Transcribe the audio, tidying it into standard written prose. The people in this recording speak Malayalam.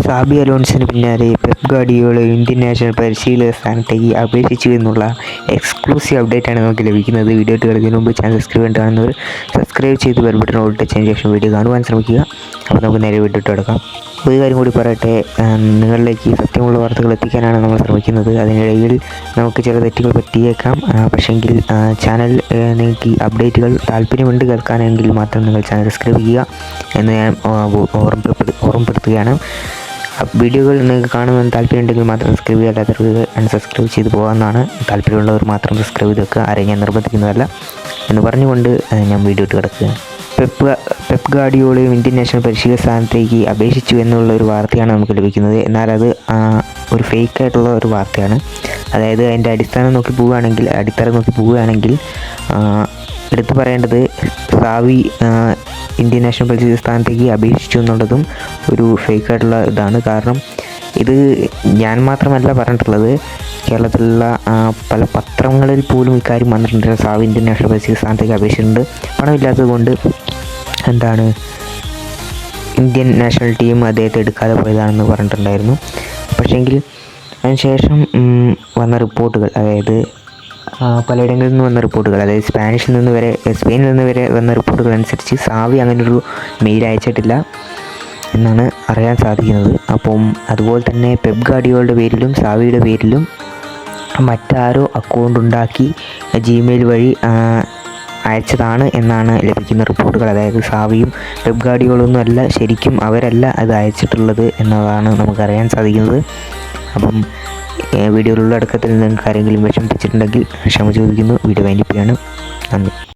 സാബി അലോൺസിന് പിന്നാലെ പെപ്പ് ഗാർഡിയോള ഇന്ത്യൻ നാഷണൽ പരിശീലക സ്ഥാനത്തേക്ക് അപേക്ഷിച്ചു എന്നുള്ള എക്സ്ക്ലൂസീവ് അപ്ഡേറ്റാണ് നമുക്ക് ലഭിക്കുന്നത്. വീഡിയോ കിടക്കുന്നതിന് മുമ്പ് ചാനൽ സബ്സ്ക്രൈബ് കാണുന്നവർ സബ്സ്ക്രൈബ് ചെയ്ത് ബെൽ ബട്ടൺ ഓൾ ടച്ച് ചെയ്തതിന് ശേഷം വീഡിയോ കാണുവാൻ ശ്രമിക്കുക. അപ്പോൾ നമുക്ക് നേരെ വീഡിയോ കിടക്കാം. ഒരു കാര്യം കൂടി പറയട്ടെ, നിങ്ങളിലേക്ക് സത്യമുള്ള വാർത്തകൾ എത്തിക്കാനാണ് നമ്മൾ ശ്രമിക്കുന്നത്. അതിനിടയിൽ നമുക്ക് ചില തെറ്റുകൾ പറ്റിയേക്കാം. പക്ഷേങ്കിൽ ചാനൽ നിങ്ങൾക്ക് അപ്ഡേറ്റുകൾ താല്പര്യമുണ്ട് കേൾക്കാനെങ്കിൽ മാത്രം നിങ്ങൾ ചാനൽ സബ്സ്ക്രൈബ് ചെയ്യുക എന്ന് ഞാൻ ഓർമ്മപ്പെടുത്തുകയാണ്. വീഡിയോകൾ നിങ്ങൾക്ക് കാണുവാൻ താല്പര്യമുണ്ടെങ്കിൽ മാത്രം സബ്സ്ക്രൈബ് ചെയ്യുക, അല്ലാത്തവർക്ക് അൺസബ്സ്ക്രൈബ് ചെയ്ത് പോകാമെന്നാണ്. താല്പര്യമുള്ളവർ മാത്രം സബ്സ്ക്രൈബ് ചെയ്ത് വെക്കുക, ആരെയും ഞാൻ നിർബന്ധിക്കുന്നതല്ല എന്ന് പറഞ്ഞുകൊണ്ട് ഞാൻ വീഡിയോ ഇട്ട് കിടക്കുകയാണ്. പെപ്പ് ഗാർഡിയോളയും ഇന്ത്യൻ നാഷണൽ പരിശീലക സ്ഥാനത്തേക്ക് അപേക്ഷിച്ചു എന്നുള്ള ഒരു വാർത്തയാണ് നമുക്ക് ലഭിക്കുന്നത്. എന്നാൽ അത് ഒരു ഫേക്കായിട്ടുള്ള ഒരു വാർത്തയാണ്. അതായത് അതിൻ്റെ അടിത്തറ നോക്കി പോവുകയാണെങ്കിൽ എടുത്തു പറയേണ്ടത് സാവി ഇന്ത്യൻ നാഷണൽ പരിശീലക സ്ഥാനത്തേക്ക് അപേക്ഷിച്ചു എന്നുള്ളതും ഒരു ഫേക്കായിട്ടുള്ള ഇതാണ്. കാരണം ഇത് ഞാൻ മാത്രമല്ല പറഞ്ഞിട്ടുള്ളത്, കേരളത്തിലുള്ള പല പത്രങ്ങളിൽ പോലും ഇക്കാര്യം വന്നിട്ടുണ്ട്. സാവി ഇന്ത്യൻ നാഷണൽ പരിശീലക സ്ഥാനത്തേക്ക് അപേക്ഷിച്ചിട്ടുണ്ട്. പണമില്ലാത്തത് കൊണ്ട് ഇന്ത്യൻ നാഷണൽ ടീം അദ്ദേഹത്തെ എടുക്കാതെ പോയതാണെന്ന് പറഞ്ഞിട്ടുണ്ടായിരുന്നു. പക്ഷേങ്കിൽ അതിനുശേഷം വന്ന റിപ്പോർട്ടുകൾ, അതായത് പലയിടങ്ങളിൽ നിന്ന് വന്ന റിപ്പോർട്ടുകൾ, അതായത് സ്പെയിനിൽ നിന്ന് വരെ വന്ന റിപ്പോർട്ടുകൾ അനുസരിച്ച് സാവി അങ്ങനൊരു മെയിൽ അയച്ചിട്ടില്ല എന്നാണ് അറിയാൻ സാധിക്കുന്നത്. അപ്പം അതുപോലെ തന്നെ പെപ്പ് ഗാർഡിയോളുടെ പേരിലും സാവിയുടെ പേരിലും മറ്റാരോ അക്കൗണ്ട് ഉണ്ടാക്കി ജിമെയിൽ വഴി അയച്ചതാണ് എന്നാണ് ലഭിക്കുന്ന റിപ്പോർട്ടുകൾ. അതായത് സാവിയും പെപ്പ് ഗാർഡിയോളൊന്നും അല്ല, ശരിക്കും അവരല്ല അത് അയച്ചിട്ടുള്ളത് എന്നതാണ് നമുക്കറിയാൻ സാധിക്കുന്നത്. അപ്പം വീഡിയോയിലുള്ള അടക്കത്തിൽ നിങ്ങൾക്ക് ആരെങ്കിലും വിഷമിപ്പിച്ചിട്ടുണ്ടെങ്കിൽ ക്ഷമ ചോദിക്കുന്നു. വീഡിയോ വൈൻഡപ്പ് ചെയ്യാണ്. നന്ദി.